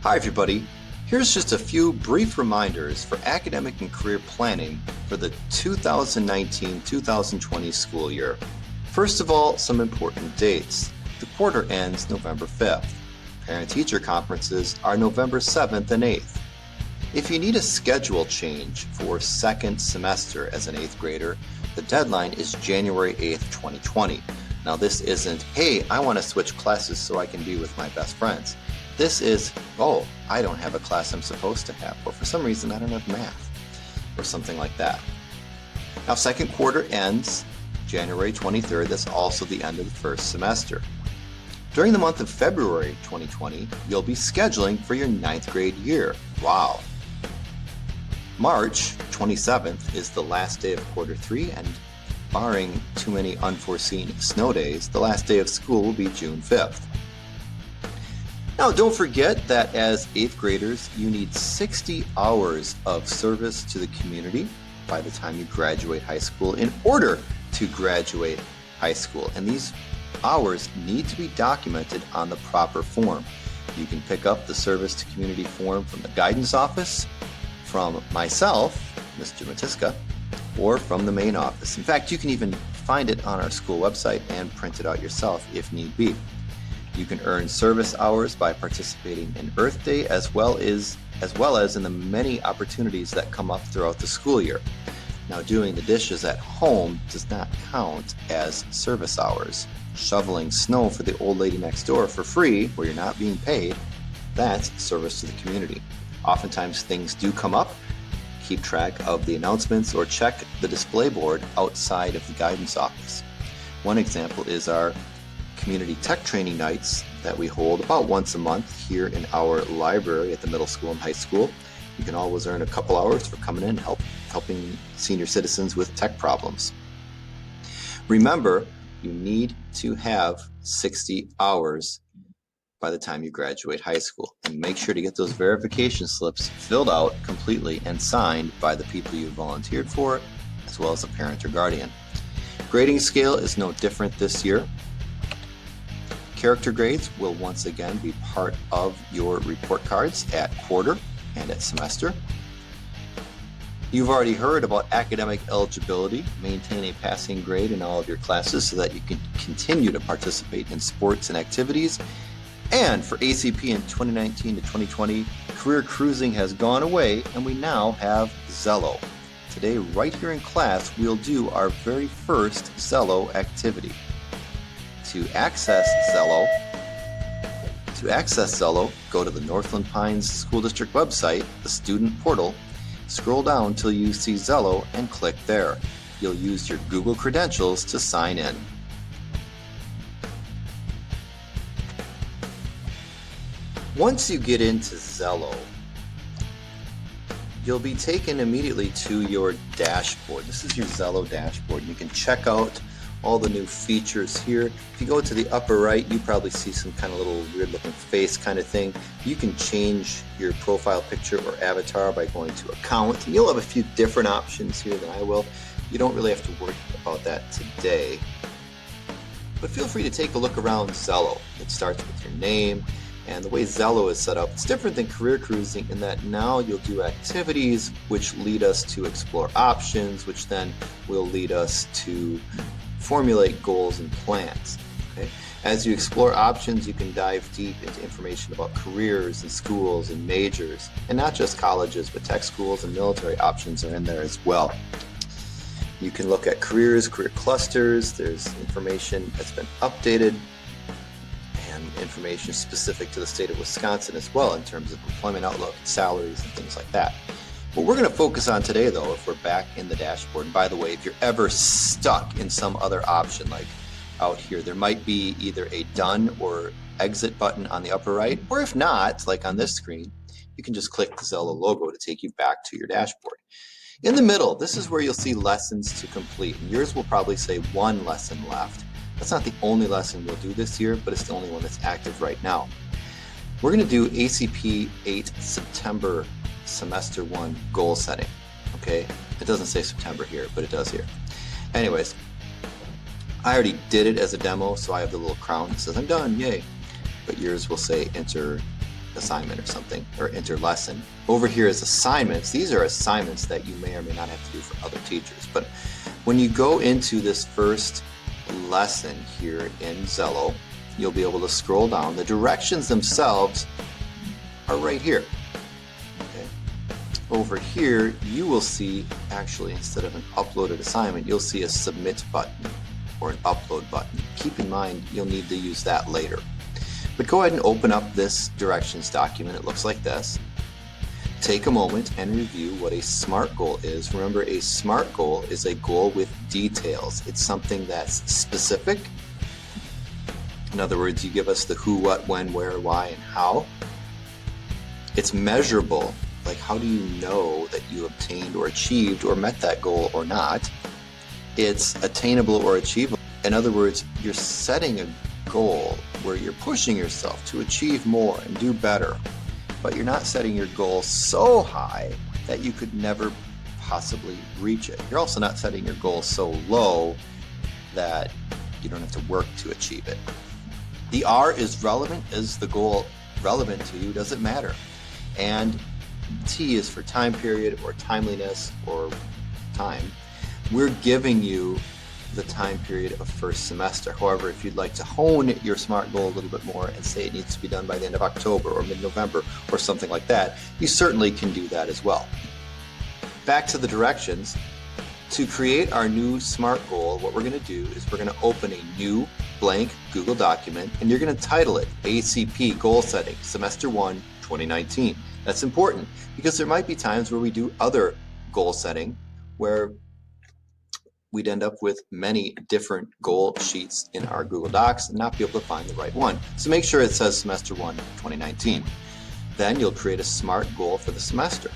Hi everybody, here's just a few brief reminders for academic and career planning for the 2019-2020 school year. First of all, some important dates. The quarter ends November 5th. Parent-teacher conferences are November 7th and 8th. If you need a schedule change for second semester as an 8th grader, the deadline is January 8th, 2020. Now this isn't, hey, I want to switch classes so I can be with my best friends. This is, oh, I don't have a class I'm supposed to have, or for some reason I don't have math, or something like that. Now second quarter ends January 23rd. That's also the end of the first semester. During the month of February 2020, you'll be scheduling for your 9th grade year. Wow. March 27th is the last day of quarter 3, and barring too many unforeseen snow days, the last day of school will be June 5th. Now, don't forget that as 8th graders, you need 60 hours of service to the community by the time you graduate high school in order to graduate high school. And these hours need to be documented on the proper form. You can pick up the service to community form from the guidance office, from myself, Mr. Matiska, or from the main office. In fact, you can even find it on our school website and print it out yourself if need be. You can earn service hours by participating in Earth Day as well as in the many opportunities that come up throughout the school year. Now, doing the dishes at home does not count as service hours. Shoveling snow for the old lady next door for free, where you're not being paid, that's service to the community. Oftentimes things do come up. Keep track of the announcements or check the display board outside of the guidance office. One example is our community tech training nights that we hold about once a month here in our library at the middle school and high school. You can always earn a couple hours for coming in and helping senior citizens with tech problems. Remember, you need to have 60 hours by the time you graduate high school, and make sure to get those verification slips filled out completely and signed by the people you volunteered for, as well as a parent or guardian. Grading scale is no different this year. Character grades will once again be part of your report cards at quarter and at semester. You've already heard about academic eligibility. Maintain a passing grade in all of your classes so that you can continue to participate in sports and activities. And for ACP in 2019 to 2020, career cruising has gone away and we now have Zello. Today, right here in class, we'll do our very first Zello activity. To access Zello, go to the Northland Pines School District website, the student portal, scroll down till you see Zello and click there. You'll use your Google credentials to sign in. Once you get into Zello, you'll be taken immediately to your dashboard. This is your Zello dashboard. You can check out all the new features here. If you go to the upper right, you probably see some kind of little weird looking face kind of thing. You can change your profile picture or avatar by going to account, and you'll have a few different options here than I will. You don't really have to worry about that today. But feel free to take a look around Zello. It starts with your name, and the way Zello is set up, it's different than career cruising in that now you'll do activities which lead us to explore options, which then will lead us to formulate goals and plans. Okay? As you explore options, you can dive deep into information about careers and schools and majors, and not just colleges, but tech schools and military options are in there as well. You can look at careers, career clusters. There's information that's been updated and information specific to the state of Wisconsin as well in terms of employment outlook, salaries, and things like that. What we're going to focus on today, though, if we're back in the dashboard, and by the way, if you're ever stuck in some other option, like out here, there might be either a done or exit button on the upper right, or if not, like on this screen, you can just click the Zello logo to take you back to your dashboard. In the middle, this is where you'll see lessons to complete. And yours will probably say one lesson left. That's not the only lesson we'll do this year, but it's the only one that's active right now. We're going to do ACP 8 September semester 1 goal setting. Okay, it doesn't say September here, but it does here. Anyways, I already did it as a demo, so I have the little crown that says I'm done, yay. But yours will say enter assignment or something, or inter-lesson. Over here is assignments. These are assignments that you may or may not have to do for other teachers. But when you go into this first lesson here in Zello, you'll be able to scroll down. The directions themselves are right here. Okay. Over here, you will see, actually, instead of an uploaded assignment, you'll see a submit button or an upload button. Keep in mind, you'll need to use that later. But go ahead and open up this directions document. It looks like this. Take a moment and review what a SMART goal is. Remember, a SMART goal is a goal with details. It's something that's specific. In other words, you give us the who, what, when, where, why, and how. It's measurable, like how do you know that you obtained or achieved or met that goal or not. It's attainable or achievable. In other words, you're setting a goal where you're pushing yourself to achieve more and do better, but you're not setting your goal so high that you could never possibly reach it. You're also not setting your goal so low that you don't have to work to achieve it. The R is relevant. Is the goal relevant to you? Does it matter? And T is for time period or timeliness or time. We're giving you the time period of first semester. However, if you'd like to hone your SMART goal a little bit more and say it needs to be done by the end of October or mid-November or something like that, you certainly can do that as well. Back to the directions. To create our new SMART goal, what we're going to do is we're going to open a new blank Google document and you're going to title it ACP Goal Setting Semester 1 2019. That's important because there might be times where we do other goal setting where we'd end up with many different goal sheets in our Google Docs and not be able to find the right one. So make sure it says Semester 1, 2019. Then you'll create a SMART goal for the semester.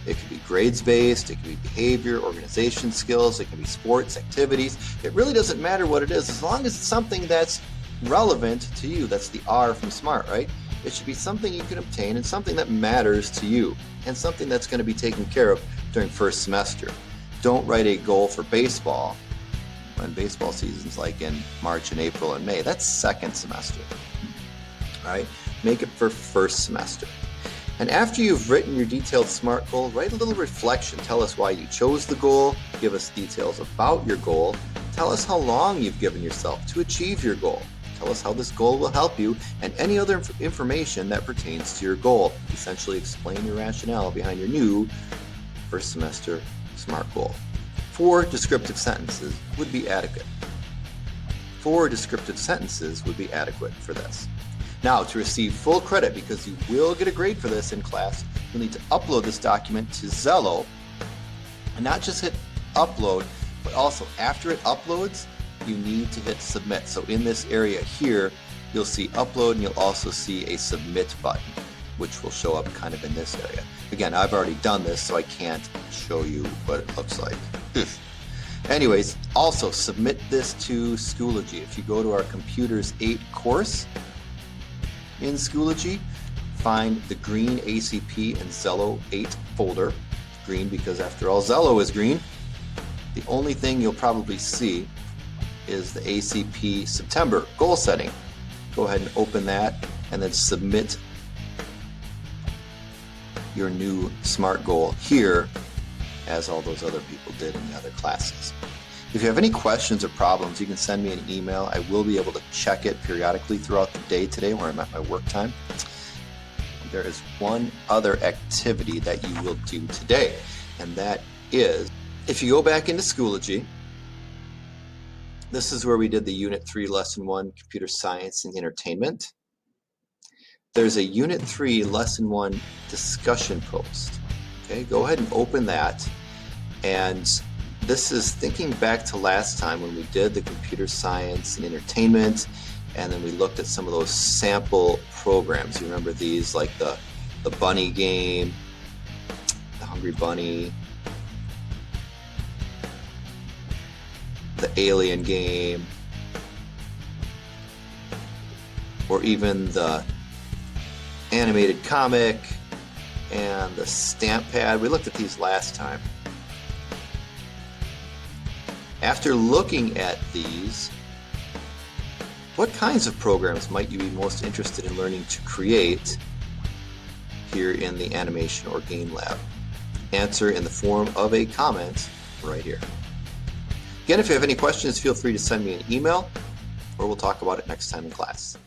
It could be grades-based, it could be behavior, organization skills, it can be sports, activities. It really doesn't matter what it is, as long as it's something that's relevant to you. That's the R from SMART, right? It should be something you can obtain and something that matters to you and something that's going to be taken care of during first semester. Don't write a goal for baseball when baseball season's like in March and April and May. That's second semester. All right, make it for first semester. And after you've written your detailed SMART goal, write a little reflection. Tell us why you chose the goal. Give us details about your goal. Tell us how long you've given yourself to achieve your goal. Tell us how this goal will help you and any other information that pertains to your goal. Essentially explain your rationale behind your new first semester SMART goal. 4 descriptive sentences would be adequate. 4 descriptive sentences would be adequate for this. Now, to receive full credit, because you will get a grade for this in class, you'll need to upload this document to Zello, and not just hit upload, but also after it uploads, you need to hit submit. So in this area here, you'll see upload and you'll also see a submit button, which will show up kind of in this area. Again, I've already done this, so I can't show you what it looks like. Anyways, also submit this to Schoology. If you go to our Computers-8 course in Schoology, find the green ACP and Zello 8 folder. Green because after all, Zello is green. The only thing you'll probably see is the ACP September goal setting. Go ahead and open that and then submit your new SMART goal here as all those other people did in the other classes. If you have any questions or problems, you can send me an email. I will be able to check it periodically throughout the day today when I'm at my work time. There is one other activity that you will do today, and that is, if you go back into Schoology, this is where we did the Unit 3, Lesson 1, Computer Science and Entertainment. There's a Unit 3, Lesson 1 discussion post. Okay, go ahead and open that. And this is thinking back to last time when we did the computer science and entertainment, and then we looked at some of those sample programs. You remember these, like the bunny game, the Hungry Bunny, the alien game, or even the animated comic and the stamp pad. We looked at these last time. After looking at these, what kinds of programs might you be most interested in learning to create here in the animation or game lab. Answer in the form of a comment right here. Again, if you have any questions, feel free to send me an email, or we'll talk about it next time in class.